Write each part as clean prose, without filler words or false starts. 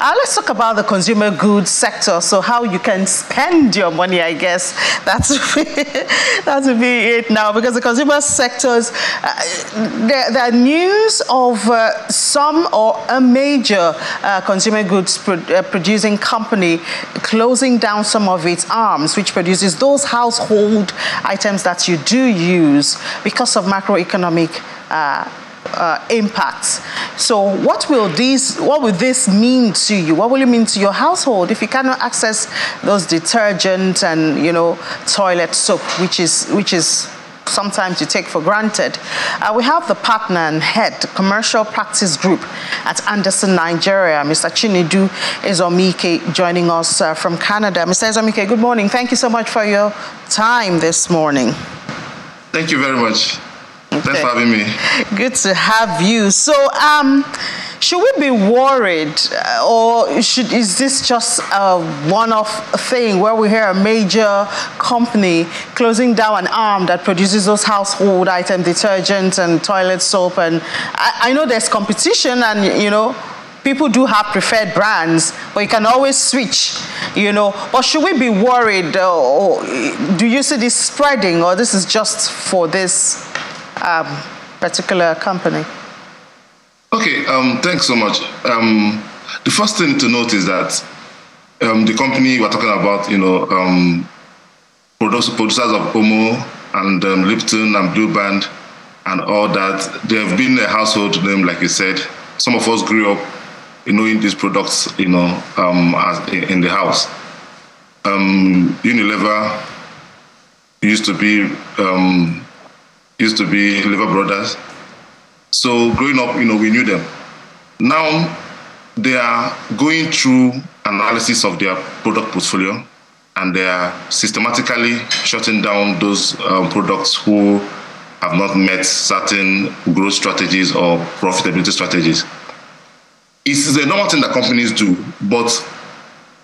Let's talk about the consumer goods sector. So how you can spend your money, I guess. That would be it now, because the consumer sectors, there are news of some or a major consumer goods producing company closing down some of its arms, which produces those household items that you do use because of macroeconomic impacts. So what will this mean to you? What will it mean to your household if you cannot access those detergent and, you know, toilet soap, which is sometimes you take for granted? We have the partner and head commercial practice group at Anderson, Nigeria, Mr. Chinedu Ezomike, joining us from Canada. Mr. Ezomike, good morning. Thank you so much for your time this morning. Thank you very much. Okay. Thanks for having me. Good to have you. So, should we be worried, or is this just a one-off thing where we hear a major company closing down an arm that produces those household items, detergent and toilet soap? And I know there's competition, and you know, people do have preferred brands, but you can always switch, you know. But should we be worried, or do you see this spreading, or this is just for this particular company? Okay, thanks so much. The first thing to note is that the company we're talking about, you know, producers of Omo and Lipton and Blue Band and all that, they have been a household name, like you said. Some of us grew up knowing these products, you know, in the house. Unilever used to be Lever Brothers. So growing up, you know, we knew them. Now they are going through analysis of their product portfolio, and they are systematically shutting down those products who have not met certain growth strategies or profitability strategies. It's a normal thing that companies do, but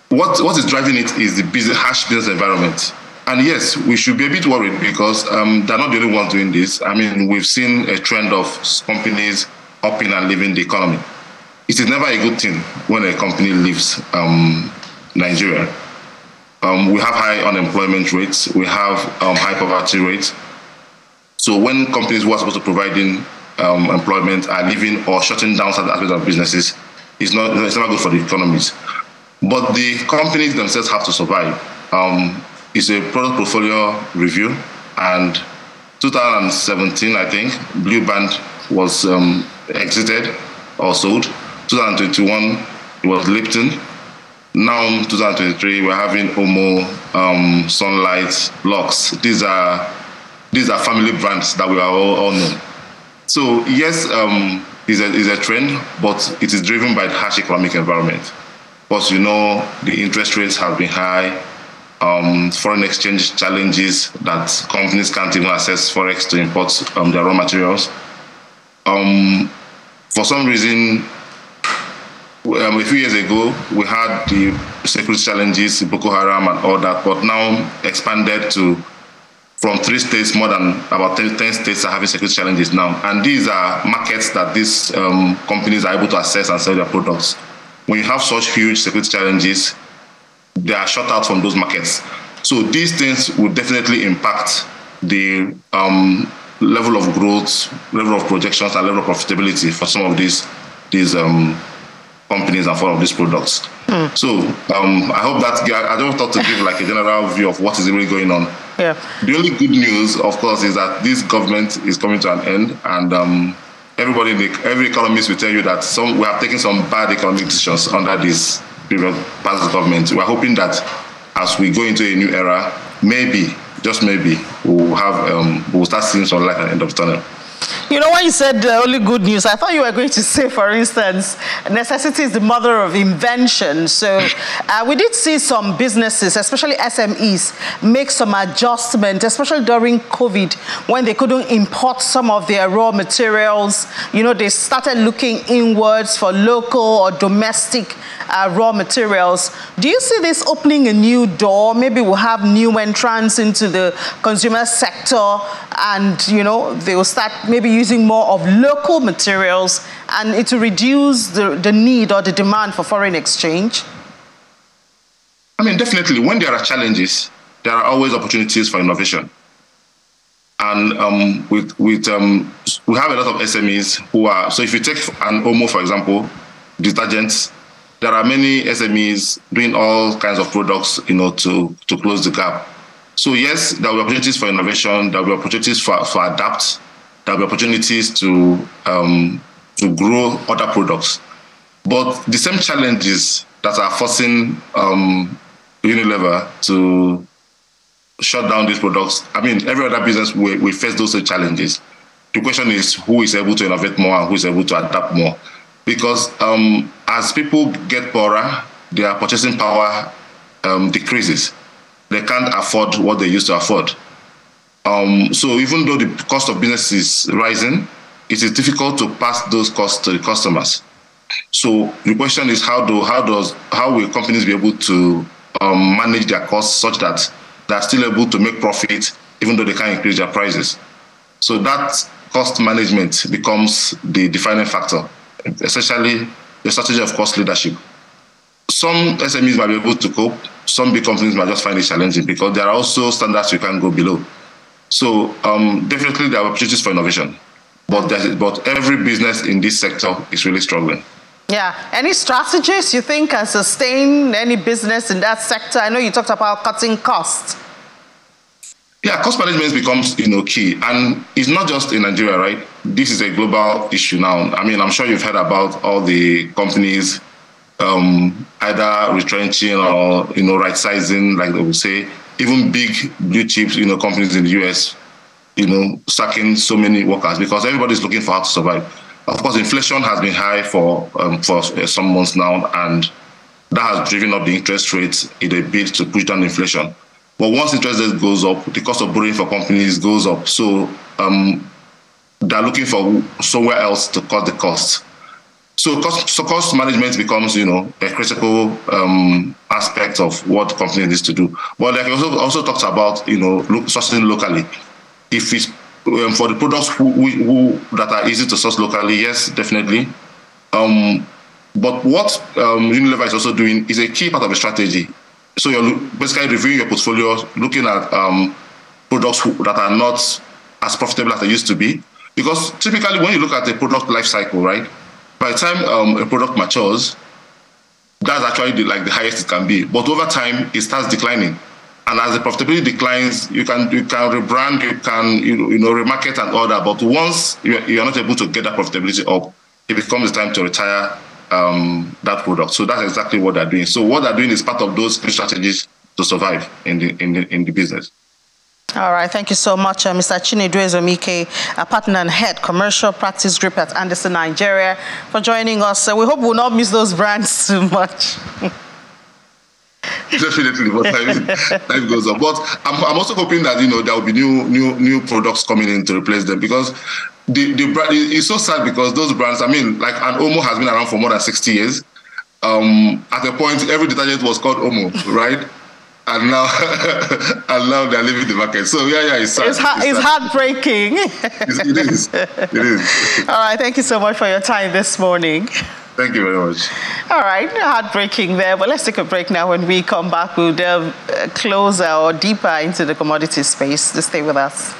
what is driving it is the harsh business environment. And yes, we should be a bit worried because they're not the only ones doing this. I mean, we've seen a trend of companies upping and leaving the economy. It is never a good thing when a company leaves Nigeria. We have high unemployment rates. We have high poverty rates. So when companies who are supposed to provide employment are leaving or shutting down certain aspects of businesses, it's not good for the economies. But the companies themselves have to survive. It's a product portfolio review, and 2017, I think, Blue Band was exited or sold. 2021, it was Lipton. Now, 2023, we're having Omo, Sunlight, Lux. These are family brands that we are all know. So yes, is a trend, but it is driven by the harsh economic environment. Because you know the interest rates have been high. Foreign exchange challenges that companies can't even access forex to import their raw materials. For some reason, a few years ago, we had the security challenges, Boko Haram and all that, but now expanded to from 3 states, more than about 10 states are having security challenges now. And these are markets that these companies are able to access and sell their products. When you have such huge security challenges, they are shut out from those markets. So these things will definitely impact the level of growth, level of projections, and level of profitability for some of these companies and for of these products. So I hope that I don't thought to give like a general view of what is really going on. Yeah. The only good news, of course, is that this government is coming to an end, and every economist will tell you that we have taken some bad economic decisions under this period past government. We're hoping that as we go into a new era, maybe, just maybe, we'll start seeing some light at the end of the tunnel. You know, when you said only good news, I thought you were going to say, for instance, necessity is the mother of invention. So we did see some businesses, especially SMEs, make some adjustment, especially during COVID, when they couldn't import some of their raw materials. You know, they started looking inwards for local or domestic raw materials. Do you see this opening a new door? Maybe we'll have new entrants into the consumer sector, and, you know, they will start maybe using more of local materials and it will reduce the need or the demand for foreign exchange? I mean, definitely, when there are challenges, there are always opportunities for innovation. And we have a lot of SMEs who are, so if you take an Omo, for example, detergents, there are many SMEs doing all kinds of products, to close the gap. So yes, there will be opportunities for innovation, there will be opportunities for adapt, there will be opportunities to grow other products. But the same challenges that are forcing Unilever to shut down these products, I mean, every other business we face those same challenges. The question is who is able to innovate more and who is able to adapt more. Because as people get poorer, their purchasing power decreases. They can't afford what they used to afford. So even though the cost of business is rising, it is difficult to pass those costs to the customers. So the question is how will companies be able to manage their costs such that they're still able to make profit even though they can't increase their prices. So that cost management becomes the defining factor, essentially the strategy of cost leadership. Some SMEs might be able to cope, some big companies might just find it challenging because there are also standards you can't go below. So definitely there are opportunities for innovation, but every business in this sector is really struggling. Yeah. Any strategies you think can sustain any business in that sector? I know you talked about cutting costs. Yeah, cost management becomes key, and it's not just in Nigeria, right? This is a global issue now. I mean, I'm sure you've heard about all the companies either retrenching or right sizing, like they would say. Even big blue chips, companies in the US, sacking so many workers because everybody's looking for how to survive. Of course, inflation has been high for some months now, and that has driven up the interest rates in a bid to push down inflation. But once interest rate goes up, the cost of borrowing for companies goes up. So they're looking for somewhere else to cut the cost. So cost management becomes, a critical aspect of what companies needs to do. But like I also talked about, sourcing locally. If it's for the products who that are easy to source locally, yes, definitely. But what Unilever is also doing is a key part of the strategy. So you're basically reviewing your portfolio, looking at products that are not as profitable as they used to be. Because typically when you look at the product life cycle, right, by the time a product matures, that's actually the highest it can be. But over time, it starts declining. And as the profitability declines, you can rebrand, you can remarket and all that. But once you're not able to get that profitability up, it becomes the time to retire that product. So that's exactly what they're doing. So what they're doing is part of those strategies to survive in the business. All right, thank you so much, Mr. Chinedu Ezomike, a partner and head commercial practice group at Anderson, Nigeria, for joining us. We hope we'll not miss those brands too much. Definitely, but time goes on. But I'm also hoping that there will be new products coming in to replace them, because the brand is so sad, because those brands, I mean, like an Omo has been around for more than 60 years. At a point, every detergent was called Omo, right? And now they're leaving the market. So yeah, it's sad. It's heartbreaking. It is. All right, thank you so much for your time this morning. Thank you very much. All right, heartbreaking there, but let's take a break now. When we come back, we'll delve closer or deeper into the commodity space. Just stay with us.